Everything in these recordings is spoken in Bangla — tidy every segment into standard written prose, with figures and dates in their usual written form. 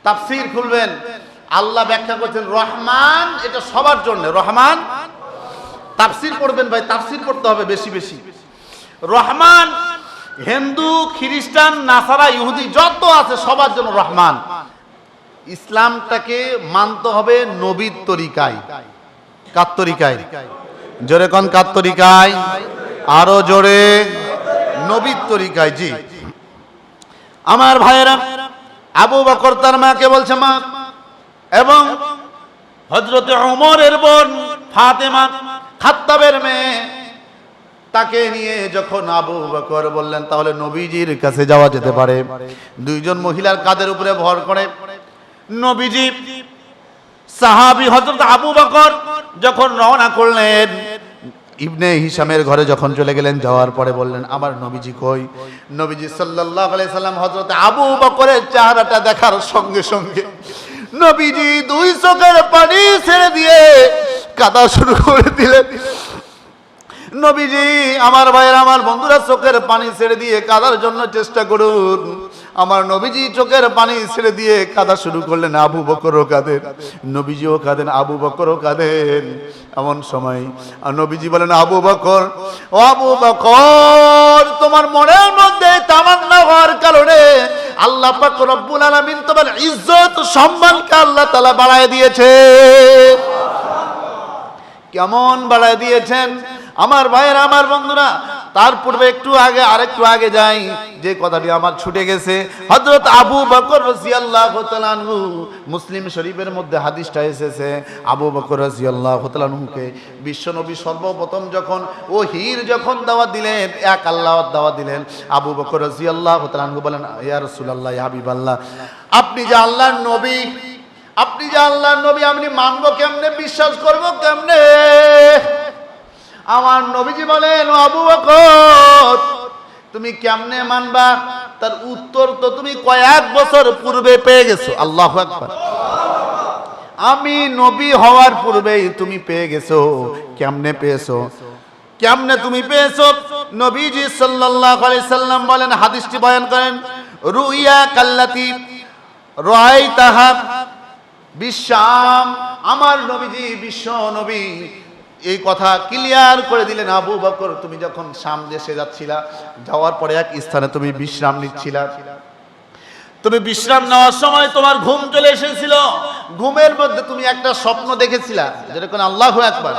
তাফসীর খুলবেন, আল্লাহ ব্যাখ্যা করছেন রহমান, এটা সবার জন্য রহমান। তাফসীর পড়বেন ভাই, তাফসীর পড়তে হবে বেশি বেশি। রহমান হিন্দু, খ্রিস্টান, নাসারা, ইহুদি যত আছে সবার জন্য রহমান। ইসলামটাকে মানতে হবে নবীর তরিকায়। কার তরিকায়? জোরে কোন কার তরিকায়? আরো জোরে, নবীর তরিকায়। জি আমার ভাইয়েরা, আবু বকর তার মাকে বলছে মা, এবং হযরতে ওমরের বোন ফাতেমা খাত্তাবের মেয়ে, তাকে নিয়ে যখন আবু বকর বললেন তাহলে নবীজির কাছে যাওয়া যেতে পারে, দুইজন মহিলার কাঁধের উপরে ভর করে নবীজি সাহাবী হযরত আবু বকর যখন রওনা করলেন, ইবনে হিশামের ঘরে যখন চলে গেলেন, যাওয়ার পরে বললেন আমার নবীজি কই? নবীজি সাল্লাল্লাহু আলাইহি সাল্লাম হযরত আবু বকরের চেহারাটা দেখার সঙ্গে সঙ্গে নবীজি দুই চোখের পানি ছেড়ে দিয়ে কাঁদা শুরু করে দিলেন। নবীজি, আমার ভাইয়েরা, আমার বন্ধুরা, চোখের পানি ছেড়ে দিয়ে কাঁদার জন্য চেষ্টা করুন। আমার নবীজি চোখের পানি ছেড়ে দিয়ে কাঁদা শুরু করলেন। আবু বকরও কাঁদেন, নবীজিও কাঁদেন, আবু বকরও কাঁদেন। এমন সময় নবীজি বলেন আবু বকর, ও আবু বকর, তোমার মনের মধ্যে তামান্না হওয়ার কারণে আল্লাহ পাক রব্বুল আলামিন তোমার ইজ্জত সম্মানকে আল্লাহ তাআলা বাড়ায় দিয়েছে। কেমন বাড়ায় দিয়েছেন আমার ভাইয়েরা, আমার বন্ধুরা? তার পূর্বে একটু আগে, আরেকটু আগে যাই, যে কথাটি আমার ছুটে গেছে। হযরত আবু বকর রাদিয়াল্লাহু তাআলা আনহু, মুসলিম শরীফের মধ্যে হাদিসটা এসেছে, আবু বকর রাদিয়াল্লাহু তাআলা আনহুকে বিশ্বনবী সর্বপ্রথম যখন ওহীর যখন দাওয়াত দিলেন, এক আল্লাহর দাওয়াত দিলেন, আবু বকর রাদিয়াল্লাহু তাআলা আনহু বলেন ইয়া রাসূলুল্লাহ, ইয়া হাবিবাল্লাহ, আপনি যে আল্লাহর নবী, আপনি যে আল্লাহর নবী, আমি মানবো কেমনে, বিশ্বাস করবো কেমনে? আমার নবীজি বলেন ও আবু বকর, তুমি কেমনে মানবা? তার উত্তর তো তুমি কয়েক বছর পূর্বে পেয়ে গেছো। আল্লাহু আকবার। আমি নবী হওয়ার পূর্বেই তুমি পেয়ে গেছো। কেমনে পেয়েছো? কেমনে তুমি পেয়েছো? নবীজি সাল্লাল্লাহু আলাইহি সাল্লাম বলেন, হাদিসটি বয়ান করেন, রুইয়া কাল্লাতি রাআইতাহা বিশাম। আমার নবীজি বিশ্ব নবী এই কথা ক্লিয়ার করে দিলেন, আবু বকর, তুমি যখন শাম দেশে যাচ্ছিলা, যাওয়ার পরে এক স্থানে তুমি বিশ্রাম নিচ্ছিলা, তুমি বিশ্রাম নেওয়ার সময় তোমার ঘুম চলে এসেছিল। ঘুমের মধ্যে তুমি একটা স্বপ্ন দেখেছিলা, যেরকম আল্লাহু আকবার।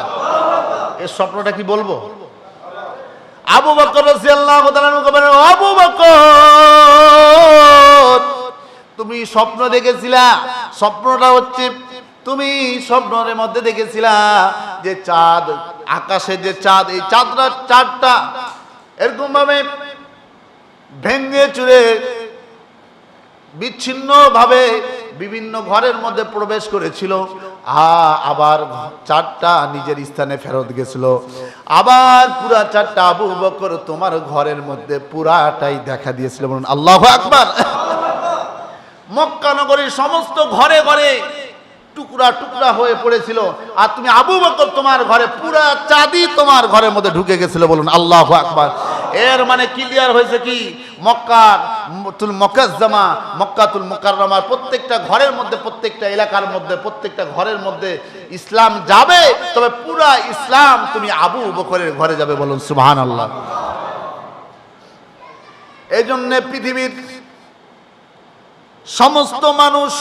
এই স্বপ্নটা কি বলবো? আবু বকর রাদিয়াল্লাহু তাআলা বলেন, আবু বকর, তুমি স্বপ্ন দেখেছিলা। স্বপ্নটা হচ্ছে, তুমি স্বপ্নের মধ্যে দেখেছিলা যে চাঁদ, আকাশে যে চাঁদ, এই চাঁদটা এরকম ভাবে ভেঙে চুরে বিচ্ছিন্ন ভাবে বিভিন্ন ঘরের মধ্যে প্রবেশ করেছিল, আবার চাঁদটা নিজের স্থানে ফেরত গেছিল। আবার পুরা চাঁদটা আবু বকর তোমার ঘরের মধ্যে পুরাটাই দেখা দিয়েছিল। বলুন আল্লাহু আকবার। মক্কা নগরীর সমস্ত ঘরে ঘরে টুকরা টুকরা হয়ে পড়েছিল, আর তুমি আবু বকর তোমার ঘরে পুরা চাঁদি তোমার ঘরের মধ্যে ঢুকে গেছিল। বলুন আল্লাহু আকবার। এর মানে ক্লিয়ার হয়েছে কি, মক্কাতুল মুকাজ্জামা, মক্কাতুল মুকাররমার প্রত্যেকটা ঘরের মধ্যে, প্রত্যেকটা এলাকার মধ্যে, প্রত্যেকটা ঘরের মধ্যে ইসলাম যাবে, তবে পুরা ইসলাম তুমি আবু বকরের ঘরে যাবে। বলুন সুবহানাল্লাহ। এই জন্য পৃথিবীর সমস্ত মানুষ,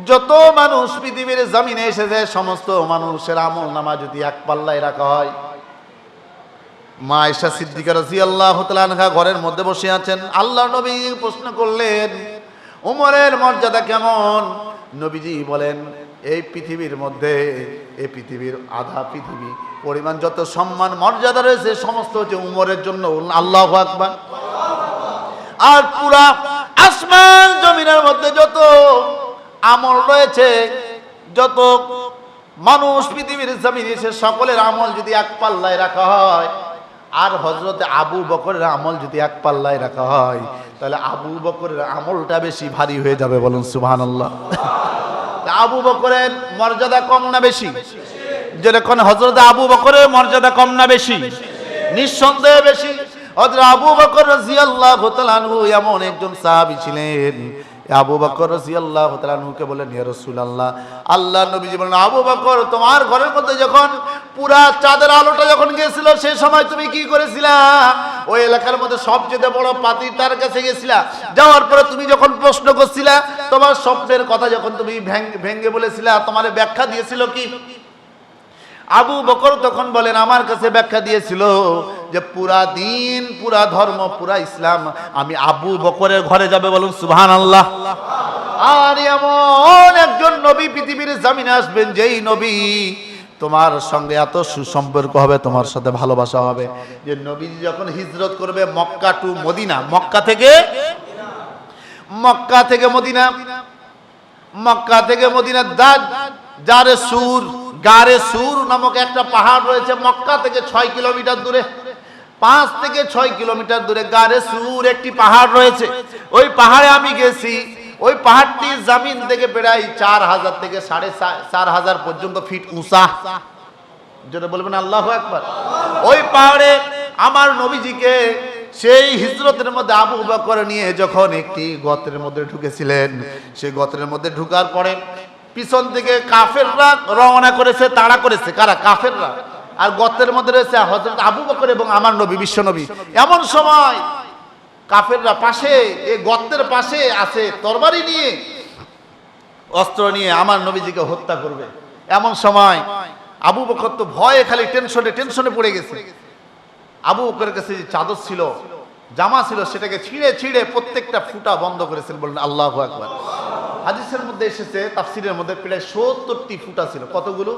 যত মানুষ পৃথিবীর জমিনে এসেছে, সমস্ত মানুষের আমল নামা যদি এক পাল্লায় রাখা হয়, মা আয়েশা সিদ্দিকা রাদিয়াল্লাহু তাআলা আনহা ঘরের মধ্যে বসে আছেন। আল্লাহ নবী প্রশ্ন করলেন, উমরের মর্যাদা কেমন? নবীজি বলেন, এই পৃথিবীর মধ্যে, এই পৃথিবীর আধা পৃথিবী পরিমাণ যত সম্মান মর্যাদা রয়েছে সমস্ত হচ্ছে উমরের জন্য। আল্লাহু আকবার। আর পুরা আসমান জমিনের মধ্যে যত আমল রয়েছে, যত মানুষ পৃথিবীর জমিনে এসে সকলের আমল যদি এক পাল্লায় রাখা হয়, আর হযরতে আবু বকরের আমল যদি এক পাল্লায় রাখা হয়, তাহলে আবু বকরের আমলটা বেশি ভারী হয়ে যাবে। বলুন সুবহানাল্লাহ। আবু বকরের মর্যাদা কম না বেশি? যেরকম হযরতে আবু বকরের মর্যাদা কম না বেশি? নিঃসন্দেহে বেশি। হযরত আবু বকর রাদিয়াল্লাহু তাআলা আনহু এমন একজন সাহাবী ছিলেন, আবু বকর রাদিয়াল্লাহু তাআলা আনহুকে বললেন, ইয়া রাসূলুল্লাহ, আল্লাহর নবীজি বলেন, আবু বকর, তোমার ঘরের মধ্যে যখন পুরা চাঁদের আলোটা যখন গিয়েছিল সেই সময় তুমি কি করেছিলা? ওই এলাকার মধ্যে সবচেয়ে বড় পাতি তার কাছে গেছিলা। যাওয়ার পরে তুমি যখন প্রশ্ন করছিলা, তোমার স্বপ্নের কথা যখন তুমি ভেঙ্গে বলেছিলা, তোমার ব্যাখ্যা দিয়েছিল কি? আবু বকর তখন বলেন, আমার কাছে ব্যাখ্যা দিয়েছিল যে পুরা দিন, পুরা ধর্ম, পুরা ইসলাম আমি আবু বকরের ঘরে যাবে। বলুন সুবহানাল্লাহ। আর এমন একজন নবী পৃথিবীর জমিনে আসবেন, যেই নবী তোমার সঙ্গে এত সুসম্পর্ক হবে, তোমার সাথে ভালোবাসা হবে, যে নবী যখন হিজরত করবে মক্কা টু মদিনা, মক্কা থেকে মদিনা, গারে সুর নামক একটা পাহাড় রয়েছে মক্কা থেকে 6 কিলোমিটার দূরে। 5 থেকে 6 কিলোমিটার দূরে গারে সুর একটি পাহাড় রয়েছে। ওই পাহাড়ে আমি গেছি। ওই পাহাড়টি জমিন থেকে প্রায় 4000 থেকে 4500 পর্যন্ত ফিট উঁচা। যেটা বলবেন আল্লাহু আকবার। ওই পাহাড়ে আমার নবীজিকে সেই হিজরতের মধ্যে আবু বকর নিয়ে যখন একটি গর্তের মধ্যে ঢুকেছিলেন, সেই গর্তের মধ্যে ঢুকার পরে পিছন থেকে কাফেররা রওনা করেছে, তাড়া করেছে। কারা? কাফেররা। আর গর্তের মধ্যে রয়েছে হযরত আবু বকর এবং আমার নবী, বিশ্ব নবী। এমন সময় কাফেররা পাশে, এই গর্তের পাশে আছে তরবারি নিয়ে, অস্ত্র নিয়ে আমার নবীজিকে হত্যা করবে। এমন সময় আবু বকর তো ভয়ে খালি টেনশনে পড়ে গেছে। আবু বকরের কাছে যে চাদর ছিল, জামা ছিল, সেটাকে ছিঁড়ে প্রত্যেকটা ফুটা বন্ধ করেছেন। বললেন আল্লাহু আকবার। হাদিসের মধ্যে এসেছে, তাফসীরের মধ্যে প্রায় 70টি ফুটা ছিল। কতগুলো?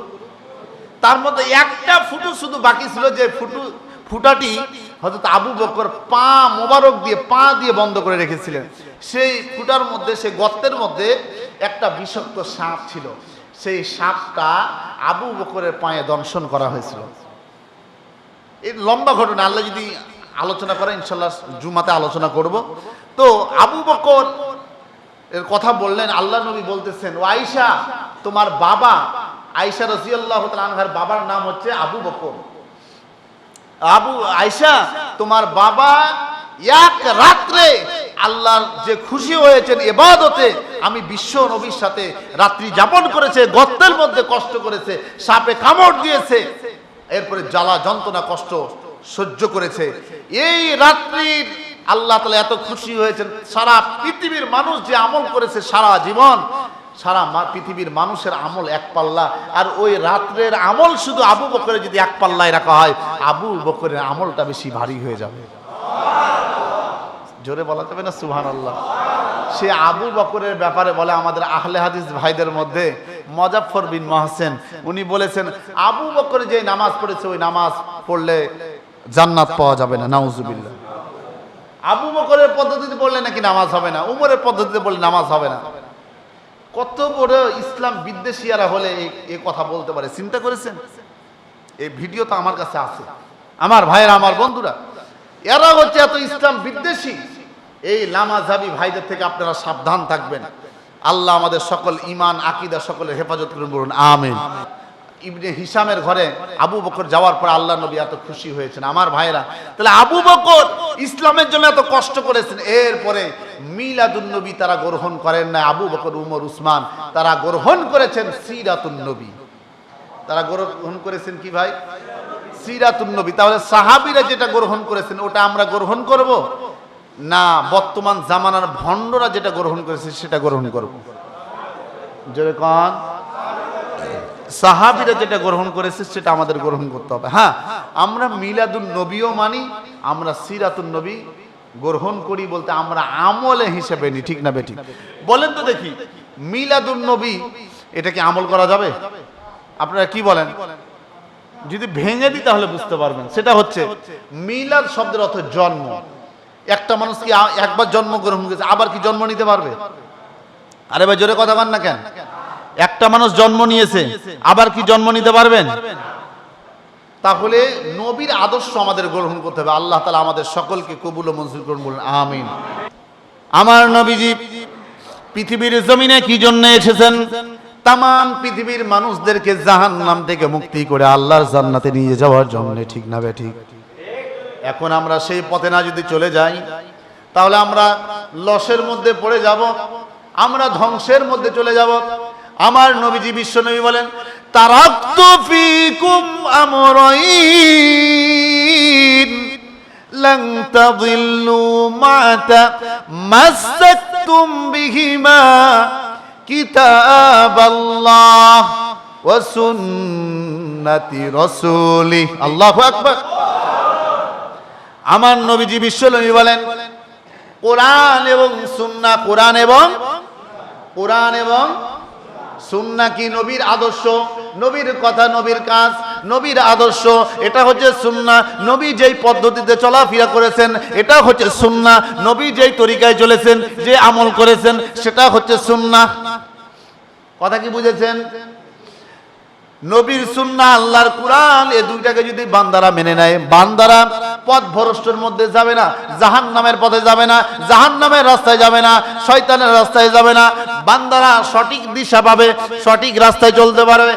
তার মধ্যে একটা ফুটো শুধু বাকি ছিল, যে ফুটাটি হযরত আবু বকর পা মোবারক দিয়ে, পা দিয়ে বন্ধ করে রেখেছিলেন। সেই ফুটার মধ্যে, সেই গর্তের মধ্যে একটা বিষাক্ত সাপ ছিল। সেই সাপটা আবু বকরের পায়ে দংশন করা হয়েছিল। এই লম্বা ঘটনা, আল্লাহ যদি আলোচনা করে ইনশাআল্লাহ জুমাতে আলোচনা করব। তো আবু বকর এর কথা বললেন, আল্লাহ নবী বলতেছেন, ও আয়েশা, তোমার বাবা, আয়েশা রাদিয়াল্লাহু তাআলা আনহার বাবার নাম হচ্ছে আবু বকর। আয়েশা, তোমার বাবা এক রাত্রে আল্লাহর যে খুশি হয়েছেন ইবাদতে, আমি বিশ্ব নবীর সাথে রাত্রি যাপন করেছে, গর্তের মধ্যে কষ্ট করেছে, সাপে কামড় দিয়েছে, এরপরে জ্বালা যন্ত্রণা কষ্ট সহ্য করেছে। এই রাত্রির আল্লাহ তাআলা এত খুশি হয়েছেন, সারা পৃথিবীর মানুষ যে আমল করেছে সারা জীবন, সারা পৃথিবীর মানুষের আমল এক পাল্লা, আর ওই রাত্রের আমল শুধু আবু বকরের যদি এক পাল্লায় রাখা হয়, আবু বকরের আমলটা বেশি ভারী হয়ে যাবে। জোরে বলা যাবে না সুবহানাল্লাহ? সে আবু বকরের ব্যাপারে বলে আমাদের আহলে হাদিস ভাইদের মধ্যে মুজাফফর বিন মুহসিন, উনি বলেছেন আবু বকর যে নামাজ পড়েছে, ওই নামাজ পড়লে জান্নাত পাওয়া যাবে না, নাউজুবিল্লাহ। আবু বকরের পদ্ধতিতে পড়লে নাকি নামাজ হবে না, উমরের পদ্ধতিতে পড়লে নামাজ হবে না। কত বড় ইসলাম বিদ্বেষীরা হলে এই কথা বলতে পারে, চিন্তা করেছেন? এই ভিডিও তো আমার কাছে আছে। আমার ভাইয়েরা, আমার বন্ধুরা, এরা হচ্ছে এত ইসলাম বিদ্বেষী। এই লামাযাবি ভাইদের থেকে আপনারা সাবধান থাকবেন। আল্লাহ আমাদের সকল ঈমান আকীদা সকলের হেফাজত করুন, বলুন আমিন। ইবনে হিশামের ঘরে আবু বকর যাওয়ার পর আল্লাহ নবী এত খুশি হয়েছেন। আমার ভাইরা, তাহলে আবু বকর ইসলামের জন্য এত কষ্ট করেছেন, এরপরে মিলাদুন নবী তারা গ্রহণ করেন না। আবু বকর, উমর, উসমান তারা গ্রহণ করেছেন সিরাতুন নবী। তারা গ্রহণ করেছেন কি ভাই? সিরাতুন নবী। তাহলে সাহাবীরা যেটা গ্রহণ করেছেন ওটা আমরা গ্রহণ করব না বর্তমান জামানার ভণ্ডরা যেটা গ্রহণ করেছে সেটা গ্রহণ করব? যেরকম সাহাবীরা যেটা গ্রহণ করেছে সেটা আমাদের গ্রহণ করতে হবে। হ্যাঁ, আমরা মিলাদুন নবীও মানি, আমরা সিরাতুন নবী গ্রহণ করি বলতে আমরা আমলে হিসেবে নি, ঠিক না বেঠিক? বলেন তো দেখি, মিলাদুন নবী এটা কি আমল করা যাবে? আপনারা কি বলেন? যদি ভেঙে দিই তাহলে বুঝতে পারবেন। সেটা হচ্ছে মিলাদ শব্দের অর্থ জন্ম। একটা মানুষ কি একবার জন্মগ্রহণ করেছে আবার কি জন্ম নিতে পারবে? আরে ভাই জোরে কথা বলেন না কেন? একটা মানুষ জন্ম নিয়েছে আবার কি জন্ম নিতে পারবেন? তাহলে নবীর আদর্শ আমাদের গ্রহণ করতে হবে। আল্লাহ তাআলা আমাদের সকলকে কবুল ও মঞ্জুর করুন, বলুন আমিন। আমার নবীজি পৃথিবীর জমিনে কি জন্য এসেছেন? তামাম পৃথিবীর মানুষদেরকে জাহান্নাম থেকে মুক্তি করে আল্লাহর জান্নাতে নিয়ে যাওয়ার জন্য, ঠিক না বেঠিক? এখন আমরা সেই পথে না যদি চলে যাই তাহলে আমরা লসের মধ্যে পড়ে যাব। আমরা ধ্বংসের মধ্যে চলে যাব। আমার নবীজি বিশ্বনবী বলেন, তারাকতু ফীকুম আমরাইন লান তাযিল্লু মা তামাসসাকতুম বিহিমা কিতাবাল্লাহ ওয়া সুন্নাতি রাসূলি। আল্লাহু আকবার। আমার নবীজি বিশ্বনবী বলেন, কোরআন এবং সুন্নাহ, কোরআন এবং সুন্নাহ কি? নবীর আদর্শ, নবীর কথা, নবীর কাজ, নবীর আদর্শ, এটা হচ্ছে সুন্নাহ। নবী যেই পদ্ধতিতে চলাফেরা করেছেন এটা হচ্ছে সুন্নাহ। নবী যেই তরিকায় চলেছেন, যে আমল করেছেন সেটা হচ্ছে সুন্নাহ। কথা কি বুঝেছেন? নবীর সুন্নাহ, আল্লাহর কোরআন, এই দুইটাকে যদি বান্দারা মেনে নেয়, বান্দারা পথ ভ্রষ্টের মধ্যে যাবে না, জাহান্নামের পথে যাবে না, জাহান্নামের রাস্তায় যাবে না, শয়তানের রাস্তায় যাবে না। বান্দারা সঠিক দিশা পাবে, সঠিক রাস্তায় চলতে পারবে।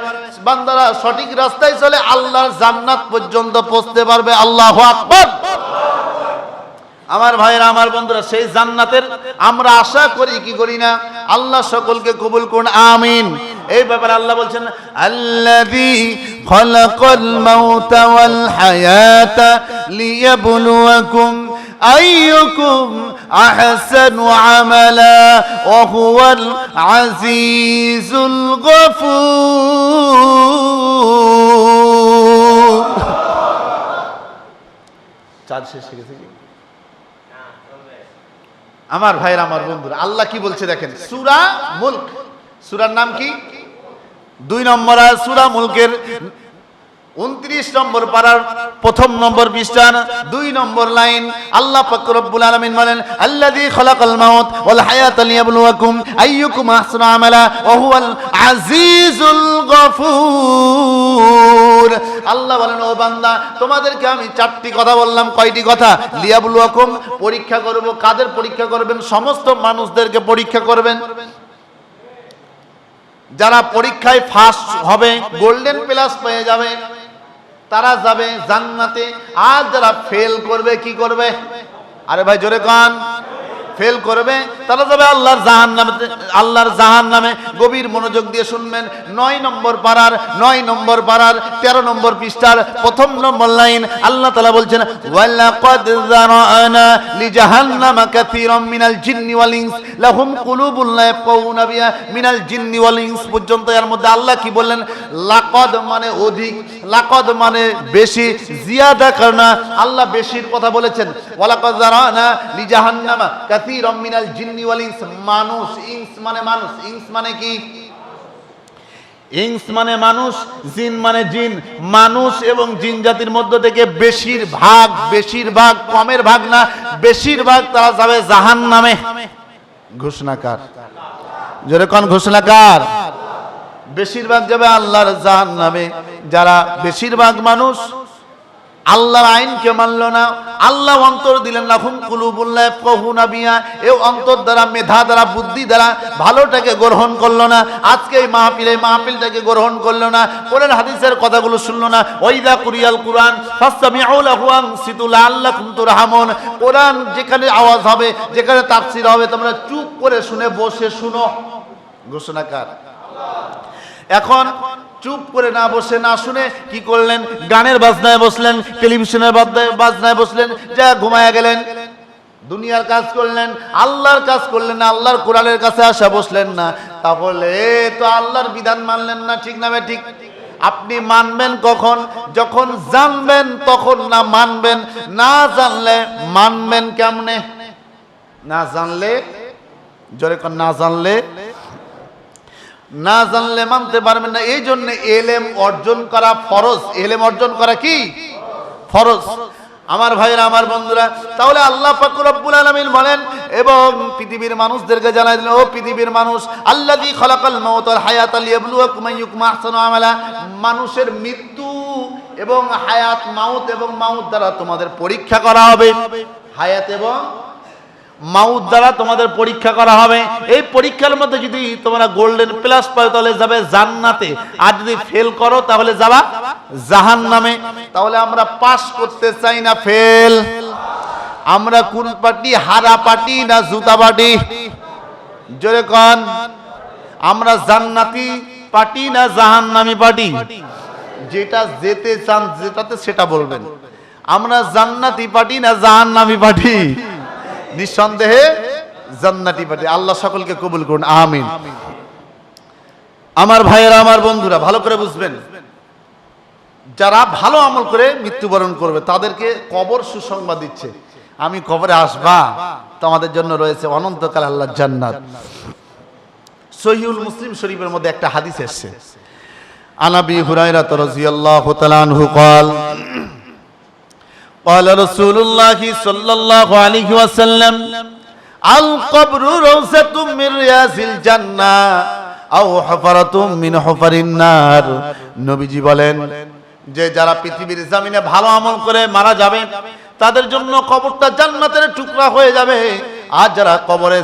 বান্দারা সঠিক রাস্তায় চলে আল্লাহর জান্নাত পর্যন্ত পৌঁছতে পারবে। আল্লাহু আকবার। আমার ভাইরা, আমার বন্ধুরা, সেই জান্নাতের আমরা আশা করি কি করি না? আল্লাহ সকলকে কবুল করুন, আমিন। এই ব্যাপারে আল্লাহ বলছেন, আল্লাযী খালাকাল মাউতা ওয়াল হায়াতা লিয়াবলুয়াকুম আইয়ুকুম আহসানু আমালা ওয়া হুয়াল আজিজুল গফুর। চাঁদ শেষ হয়ে গেছে কি? আমার ভাইরা, আমার বন্ধুরা, আল্লাহ কি বলছে দেখেন, সূরা মুলক, সূরার নাম কি? 2 নম্বর আয়াত, সূরা মুলকের 29 নম্বর পারার 1 নম্বর পৃষ্ঠার 2 নম্বর লাইন। আল্লাহ পাক রব্বুল আলামিন বলেন, আল্লাযী খালাকাল মাউত ওয়াল হায়াতা লিয়াবলুয়াকুম আইয়ুকুম আহসানু আমালা ওয়া হুয়াল আজিজুল গফুর। আল্লাহ বলেন, ও বান্দা, তোমাদেরকে আমি 4টি কথা বললাম। কয়টি কথা? লিয়াবলুয়াকুম, পরীক্ষা করব। কাদের পরীক্ষা করবেন? সমস্ত মানুষদেরকে পরীক্ষা করবেন। যারা পরীক্ষায় ফার্স্ট হবে, গোল্ডেন প্লাস পেয়ে যাবে, তারা যাবে জান্নাতে। আর যারা ফেল করবে, কি করবে? আরে ভাই জোরে কান। ফেল করবে তারা যাবে আল্লাহর জাহান্নামে। আল্লাহর জাহান্নামে। গভীর মনোযোগ দিয়ে শুনবেন। 9 নম্বর পারার 13 নম্বর পৃষ্ঠার 1 নম্বর লাইন। আল্লাহ তাআলা বলছেন, ওয়ালাকাদ যারানা লিজাহান্নামা কাসীরাম মিনাল জিন্নি ওয়াল ইনস লাহুম কুলুবুন লা ইয়াফকাহুনা বিহা মিনাল জিন্নি ওয়াল ইনস পর্যন্ত। এর মধ্যে আল্লাহ কি বললেন? লাকাদ মানে অধিক, লাকাদ মানে বেশি, জিয়াদা করনা। আল্লাহ বেশির কথা বলেছেন। ওয়ালাকাদ যারানা লিজাহান্নামা কাসীরাম মিনাল জিন্নি ওয়াল ইনস, মানুষ, ইনস মানে মানুষ, ইনস মানে কি? ইনস মানে মানুষ, জিন মানে জিন। মানুষ এবং জিন জাতির মধ্য থেকে বেশিরভাগ, কমের ভাগ না, বেশিরভাগ তারা যাবে জাহান্নামে। ঘোষণাকার, জোরে কোন ঘোষণাকার? বেশিরভাগ যাবে আল্লাহর জাহান্নামে। যারা বেশিরভাগ মানুষ আল্লাহর আইনকে মানল না, আল্লাহ অন্তর দিলেন লাহুম কুলুবুন লা ইয়াফকাহুনা বিহা, এই অন্তর দ্বারা, মেধা দ্বারা, বুদ্ধি দ্বারা ভালোটাকে গ্রহণ করলো না। আজকে এই মাহফিলটাকে গ্রহণ করলো না, কোরআন হাদিসের কথাগুলো শুনলো না। ওয়াইদা কুরিয়াল কুরআন ফাসতামিউ লাহু ওয়ানসিতু লাআল্লাকুম তুরহামুন। কোরআন যেখানে আওয়াজ হবে, যেখানে তাফসীর হবে, তোমরা চুপ করে শুনে বসে শুনো। ঘোষণাকার। এখন চুপ করে না বসে, না শুনে কি করলেন? গানের বাজনায় বসলেন, টেলিভিশনের বাজনায় বসলেন, যা ঘুমায়া গেলেন। দুনিয়ার কাজ করলেন, আল্লাহর কাজ করলেন না, আল্লাহর কোরআনের কাছে আসা বসলেন না। তাহলে তো আল্লাহর বিধান মানলেন না। ঠিক না? ঠিক। আপনি মানবেন কখন? যখন জানবেন তখন না মানবেন। না জানলে মানবেন কেমনে? না জানলে, জোরে কোন, না জানলে মানতে পারবেন না। এই জন্য এলেম অর্জন করা ফরজ। এলেম অর্জন করা কি ফরজ। আমার ভাইরা, আমার বন্ধুরা, তাহলে আল্লাহ পাক রব্বুল আলামিন বলেন এবং পৃথিবীর মানুষদেরকে জানাই দিলেন, ও পৃথিবীর মানুষ, আল্লাযী খালাকাল মাউতা ওয়াল হায়াতা লিয়াবলুয়াকুম আইয়ুকুম আহসানু আমালা। মানুষের মৃত্যু এবং হায়াত, মাউত এবং মাউত দ্বারা তোমাদের পরীক্ষা করা হবে। হায়াত এবং মাউত দ্বারা তোমাদের পরীক্ষা করা হবে। এই পরীক্ষার মধ্যে যদি তোমরা গোল্ডেন প্লাস পাও তাহলে যাবে জান্নাতে, আর যদি ফেল করো তাহলে যাবা জাহান্নামে। তাহলে আমরা পাস করতে চাই না ফেল? আমরা কোন পার্টি? হারা পার্টি না জুতা পার্টি? জোরে কোন, আমরা জান্নাতি পার্টি না জাহান্নামী পার্টি? যেটা যেতে চান যেটাতে সেটা বলবেন। আমরা জান্নাতি পার্টি না জাহান্নামী পার্টি? নিঃসন্দেহে জান্নাতি পার্টি। আল্লাহ সকলকে কবুল করুন, আমিন। আমার ভাইয়েরা, আমার বন্ধুরা, ভালো করে বুঝবেন, যারা ভালো আমল করে মৃত্যুবরণ করবে তাদেরকে কবর সুসংবাদ দিচ্ছে, আমি কবরে আসবা, তোমাদের জন্য রয়েছে অনন্তকাল আল্লাহর জান্নাত। সহিহুল মুসলিম শরীফের মধ্যে একটা হাদিস এসেছে, আনাবি হুরায়রা রাদিয়াল্লাহু তাআলা আনহু قال قال رسول الله صلى الله عليه وسلم القبر روضة من رياض الجنة أو حفرة من حفر النار। নবীজি বলেন যে যারা পৃথিবীর জমিনে ভালো আমল করে মারা যাবে তাদের জন্য কবরটা জান্নাতের টুকরা হয়ে যাবে, আর যারা কবরে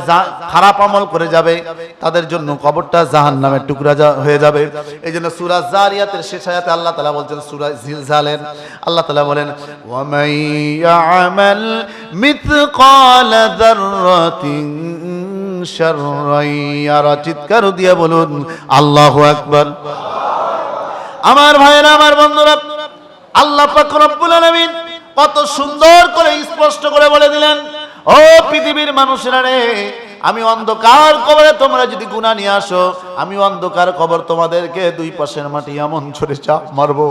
খারাপ আমল করে যাবে তাদের জন্য কবরটা জাহান্নামের টুকরা হয়ে যাবে। এই জন্য সূরা জারিয়াতের শেষ আয়াতে আল্লাহ তাআলা বলছেন, সূরা জিলজালের আল্লাহ তাআলা বলেন ওয়া মান ইয়ামাল মিথকালা যাররাতিন শাররান ইয়ারা। চিৎকার দিয়ে বলুন আল্লাহু আকবার। আমার ভাইয়েরা, আমার বন্ধুরা, আল্লাহ পাক রব্বুল আলামিন কত সুন্দর করে স্পষ্ট করে বলে দিলেন, ও পৃথিবীর মানুষেরা রে, আমি অন্ধকার কবরে তোমরা যদি গুনাহ নিয়ে আসো, আমি অন্ধকার কবর তোমাদেরকে দুই পাশের মাটি এমন ছড়ে চাপ মারবো,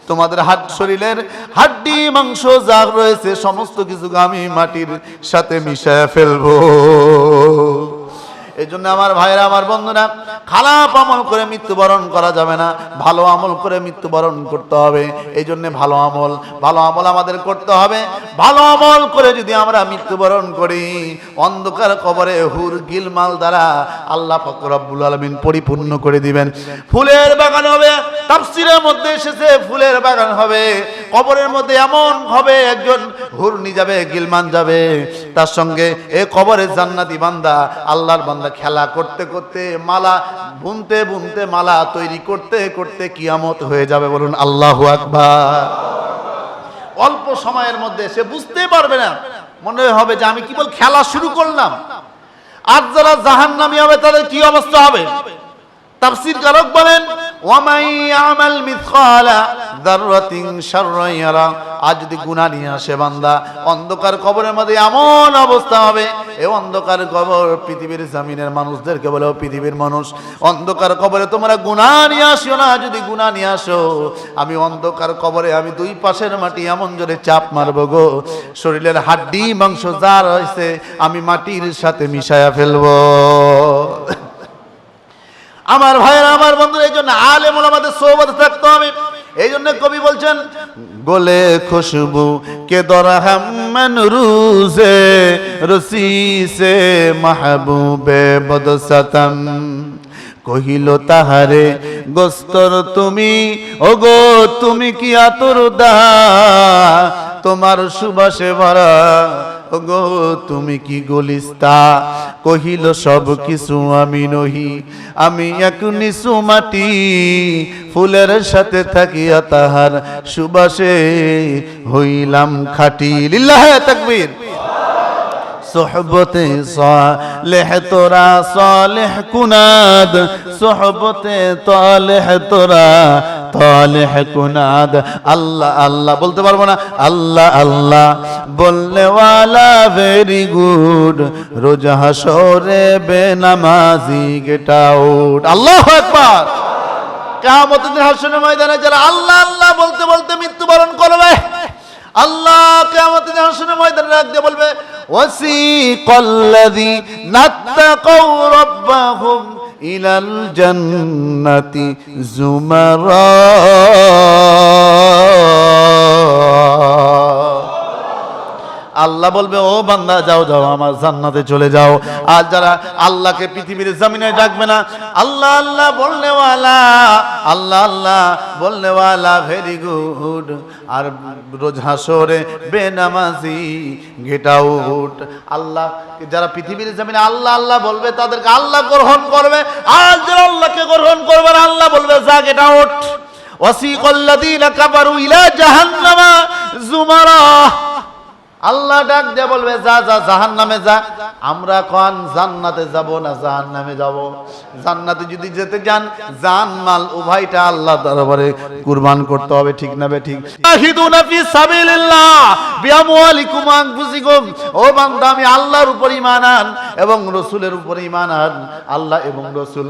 তোমাদের শরীরের হাড্ডি মাংস যা রয়েছে সমস্ত কিছুকে আমি মাটির সাথে মিশিয়ে ফেলবো। এই জন্য আমার ভাইরা, আমার বন্ধুরা, খারাপ আমল করে মৃত্যুবরণ করা যাবে না, ভালো আমল করে মৃত্যুবরণ করতে হবে। এই জন্য ভালো আমল আমাদের করতে হবে। ভালো আমল করে যদি আমরা মৃত্যুবরণ করি, অন্ধকার কবরে হুর গিলমাল দ্বারা আল্লাহ পাক রব্বুল আলামিন পরিপূর্ণ করে দিবেন। ফুলের বাগান হবে, তাফসীরের মধ্যে এসেছে ফুলের বাগান হবে, কবরের মধ্যে এমন হবে একজন হুর নিয়ে যাবে, গিলমান যাবে, তার সঙ্গে এ কবরের জান্নাতি বান্দা আল্লাহর বান্দা খেলা করতে করতে, মালা বুনতে বুনতে, মালা তৈরি করতে করতে কিয়ামত হয়ে যাবে। বলুন আল্লাহু আকবার। অল্প সময়ের মধ্যে সে বুঝতে পারবে না, মনে হবে যে আমি কেবল খেলা শুরু করলাম। আর যারা জাহান্নামী হবে তাদের কি অবস্থা হবে? তাফসীরকারক বলেন ওয়া মান ইয়ামাল মিথকালা যাররাতিন শাররান ইয়ারা। আজ যদি গুনাহ নিয়ে আসে বান্দা, অন্ধকার কবরের মধ্যে এমন অবস্থা হবে, এই অন্ধকার কবর পৃথিবীর জমিনের মানুষদেরকে বলে, পৃথিবীর মানুষ, অন্ধকার কবরে তোমরা গুনাহ নিয়ে আসো না, যদি গুনাহ নিয়ে আসো আমি অন্ধকার কবরে আমি দুই পাশের মাটি এমন জোরে চাপ মারবো গো, শরীরের হাড্ডি মাংস যা রয়েছে আমি মাটির সাথে মিশায়া ফেলবো। আমার ভাইয়েরা, আমার বন্ধুরা, এই জন্য আলেম ওলামাদের সোহবতে থাকতে হবে। এই জন্য কবি বলছেন, গোলে খুশবু কে দরহম মন রুজে রসি সে মাহবুবে বদসতম। কহিল তাহারে গোস্তর তুমি, ওগো তুমি কি আতরদা, তোমার সুবাসে ভরা, ওগো তুমি কি গলিস্তা। কহিল সব কিছু আমি নহি, আমি এক নিসু মাটি, ফুলের সাথে থাকিয়া তাহার সুবাসে হইলাম খাঁটি। লিল্লাহে তাকবীর। সোহবতে সালেহ তোরা সালেহ কুনাদ, সোহবতে তালেহ তোরা তালেহ কুনাদ। আল্লাহ আল্লাহ বলতে পারবো না, আল্লাহ আল্লাহ বলনে ওয়ালা ভেরি গুড, রোজ হাসরে বেনামাজি গেট আউট। আল্লাহু আকবার। কিয়ামতের দিন হাসরের ময়দানে যারা আল্লাহ আল্লাহ বলতে বলতে মৃত্যুবরণ করবে, আল্লাহ কিয়ামতের দিন হাসরের ময়দানে ডাক দিয়ে বলবে, ওয়াসিকাল্লাযীনা তাকাউ রাব্বাহুম ইলাল জান্নাতি যুমারা। আল্লাহ বলবে, ও বান্দা যাও যাও আমার জান্নাতে চলে যাও। আর যারা আল্লাহকে পৃথিবীর জমিনে ডাকবে না, আল্লাহ আল্লাহ বলনে ওয়ালা, আল্লাহ আল্লাহ বলনে ওয়ালা ভেরি গুড, আর রোজ হাসরে বেনামাজি গেট আউট। আল্লাহ যারা পৃথিবীর জমিনে আল্লাহ আল্লাহ বলবে তাদেরকে আল্লাহ গ্রহণ করবে, আর যারা আল্লাহকে গ্রহণ করবে না আল্লাহ বলবে যা গেট আউট। ওয়াসিকাল্লাযীনা কাফারু ইলা জাহান্নামা যুমারা। আল্লাহ ডাক দিয়ে বলবে যা যা জাহান্নামে যা। আমরা কোন জান্নাতে যাব না জাহান্নামে যাব? জান্নাতে যদি যেতে যান জান মাল উভয়টা আল্লাহ দরবারে কুরবান করতে হবে, ঠিক না ঠিক? জাহিদুনা ফি সাবিলিল্লাহ বিআমওয়ালিকুম ওয়া আনফুসিকুম। ও বান্দা, আমি আল্লাহর উপর ঈমান আন এবং রাসূলের উপর ঈমান আন। আল্লাহ এবং রাসূল,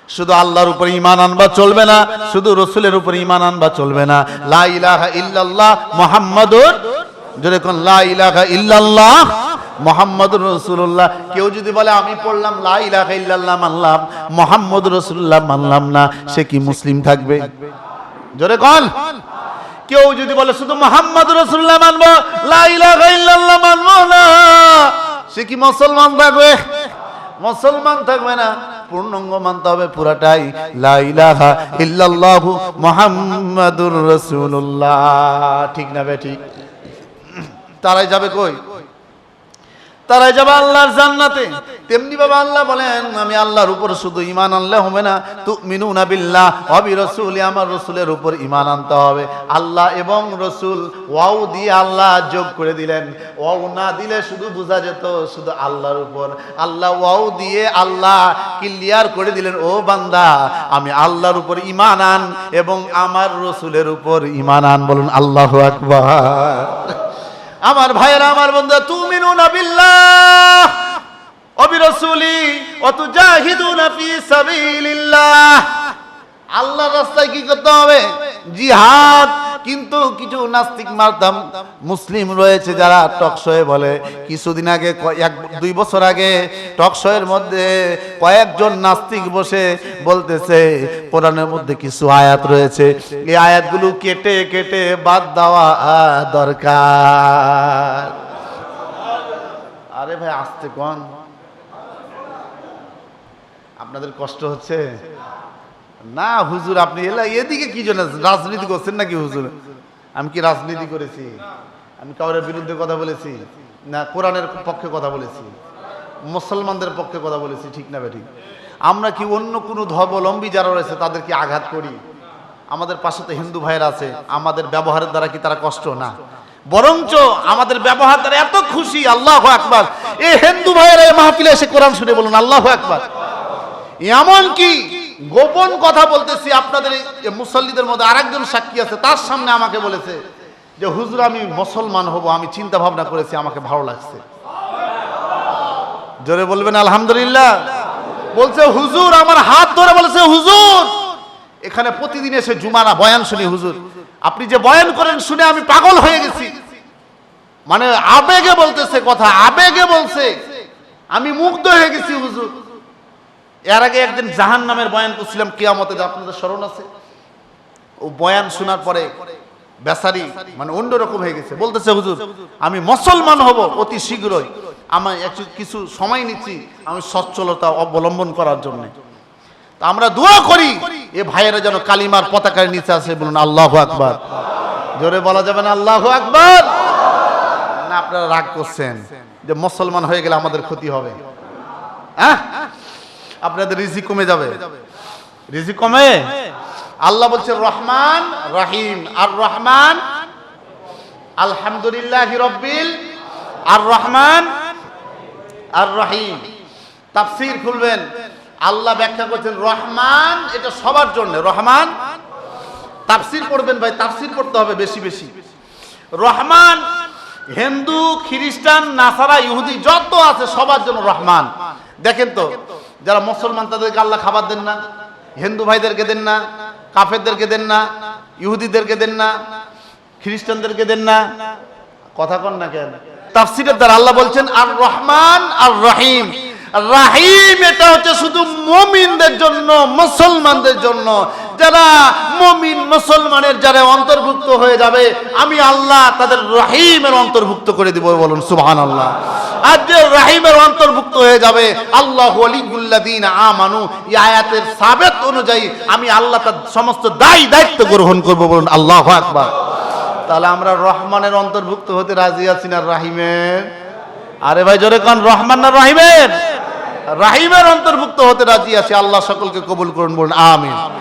শুধু আল্লাহর উপর ঈমান আনবা চলবে না, শুধু রাসূলের উপর ঈমান আনবা চলবে না। লা ইলাহা ইল্লাল্লাহ মুহাম্মাদুর, জোরে কোন লা ইলাহা ইল্লাল্লাহ মুহাম্মাদুর রাসূলুল্লাহ। কেউ যদি বলে আমি পড়লাম লা ইলাহা ইল্লাল্লাহ মানলাম, মুহাম্মাদুর রাসূলুল্লাহ মানলাম না, সে কি মুসলিম থাকবে? জোরে কোন। কেউ যদি বলে শুধু মুহাম্মাদুর রাসূলুল্লাহ মানবো, লা ইলাহা ইল্লাল্লাহ মানবো না, সে কি মুসলমান থাকবে? মুসলমান থাকবে না, পূর্ণাঙ্গ মানতে হবে পুরাটাই, লা ইলাহা ইল্লাল্লাহু মুহাম্মাদুর রাসূলুল্লাহ, ঠিক না ঠিক? তারাই যাবে কই? তারাই যাবে আল্লাহর জান্নাতে। তেমনি ভাবে আল্লাহ বলেন আমি আল্লাহর উপর শুধু ঈমান আনলে হবে না, তুমিনুনা বিল্লাহ ওয়া বিরাসূলি, আমার রাসূলের উপর ঈমান আনতে হবে। আল্লাহ এবং রাসূল ওয়াও দিয়ে আল্লাহ যোগ করে দিলেন। ওয়াও না দিলে শুধু বোঝা যেত শুধু আল্লাহর উপর, আল্লাহ ওয়াও দিয়ে আল্লাহ ক্লিয়ার করে দিলেন, ও বান্দা আমি আল্লাহর উপর ঈমান আন এবং আমার রাসূলের উপর ঈমান আন। বলুন আল্লাহু আকবার। আমার ভাইয়েরা, আমার বন্ধুরা, তুমিনুনা বিল্লাহ ওয়া বিরাসূলি ওয়া তুজাহিদুনা ফি সাবিলিল্লাহ। আল্লাহর রাস্তায় কি করতে হবে? জিহাদ। কিন্তু কিছু নাস্তিক মারতাম মুসলিম রয়েছে যারা টকশোয়ে বলে, কিছুদিন আগে 1-2 বছর আগে টকশোয়ের মধ্যে কয়েকজন নাস্তিক বসে বলতেছে কোরআনের মধ্যে কিছু আয়াত রয়েছে, এই আয়াতগুলো কেটে কেটে বাদ দেওয়া দরকার। আরে ভাই আস্তে কোন, আপনাদের কষ্ট হচ্ছে না? হুজুর আপনি এদিকে কি জন্য রাজনীতি করছেন নাকি? হুজুর আমি কি রাজনীতি করেছি? আমি কাউরের বিরুদ্ধে কথা বলেছি না? কোরআনের পক্ষে কথা বলেছি, মুসলমানদের পক্ষে কথা বলেছি, ঠিক না ঠিক? আমরা কি অন্য কোনো ধর্মাবলম্বী যারা রয়েছে তাদেরকে আঘাত করি? আমাদের পাশে তো হিন্দু ভাইয়েরা আছে, আমাদের ব্যবহারের দ্বারা কি তারা কষ্ট না? বরঞ্চ আমাদের ব্যবহার দ্বারা এত খুশি। আল্লাহু আকবার। এই হিন্দু ভাইয়েরা এই মাহফিলে এসে কোরআন শুনে বলুন আল্লাহু আকবার। এমন কি গোপন কথা বলতেছি, আপনাদের মুসল্লিদের মধ্যে আরেকজন সাক্ষী আছে, তার সামনে আমাকে বলেছে যে হুজুর আমি মুসলমান হব, আমি চিন্তা ভাবনা করেছি, আমাকে ভালো লাগছে। জোরে বলবেন আলহামদুলিল্লাহ। বলছে হুজুর, আমার হাত ধরে বলেছে হুজুর এখানে প্রতিদিন এসে জুমানা বয়ান শুনি, হুজুর আপনি যে বয়ান করেন শুনে আমি পাগল হয়ে গেছি। মানে আবেগে বলতেছে কথা, আবেগে বলছে, আমি মুগ্ধ হয়ে গেছি হুজুর। এর আগে একদিন জাহান্নামের বয়ান করছিলাম কিয়ামতে, আপনাদের স্মরণ আছে? ও বয়ান শোনার পরে বেচারি মানে অন্যরকম হয়ে গেছে, বলতেছে হুজুর আমি মুসলমান হব অতি শীঘ্রই, আমি কিছু সময় নিচ্ছি আমি সচ্ছলতা অবলম্বন করার জন্য। তা আমরা দোয়া করি এ ভাইয়েরা যেন কালিমার পতাকার নিচে আসে। বলুন আল্লাহু আকবার। জোরে বলা যাবে না আল্লাহু আকবার? না আপনারা রাগ করছেন যে মুসলমান হয়ে গেলে আমাদের ক্ষতি হবে, হ্যাঁ? আপনাদের রিজিক কমে যাবে, রিজিক কমে। আল্লাহ বলছে রহমান রহিম। আর রহমান আলহামদুলিল্লাহি রাব্বিল, আর রহমান আর রহিম। তাফসীর খুলবেন, আল্লাহ ব্যাখ্যা করছেন রহমান এটা সবার জন্য, রহমান। তাফসীর পড়বেন ভাই, তাফসীর পড়তে হবে বেশি বেশি। রহমান হিন্দু, খ্রিস্টান, নাসারা, ইহুদি যত আছে সবার জন্য রহমান। দেখেন তো যারা মুসলমান তাদেরকে আল্লাহ খাবার দেন না, হিন্দু ভাইদেরকে দেন না, কাফেরদেরকে দেন না, ইহুদিদেরকে দেন না, খ্রিস্টানদেরকে দেন না, কথা কন না কেন? তাফসীরের দ্বারা আল্লাহ বলছেন আর রহমান আর রহিম। রাহিম এটা হচ্ছে শুধু মুমিনদের জন্য, মুসলমানদের জন্য। যারা মুমিন মুসলমানের যারা অন্তর্ভুক্ত হয়ে যাবে আমি আল্লাহ তাদের রহিমের অন্তর্ভুক্ত করে দিব। বলুন সুবহানাল্লাহ। আর যে রহিমের অন্তর্ভুক্ত হয়ে যাবে আল্লাহু ওয়ালিউল্লাযিনা আমানু, এই আয়াতের সাবেত অনুযায়ী আমি আল্লাহ তার সমস্ত দায়িত্ব গ্রহণ করব। বলুন আল্লাহু আকবার। তাহলে আমরা রহমানের অন্তর্ভুক্ত হতে রাজি আছি না রহিমের? আরে ভাই জোরে কোন, রহমান না রহিমের? রহিমের অন্তর্ভুক্ত হতে রাজি আছি। আল্লাহ সকলকে কবুল করুন। বলুন আমিন।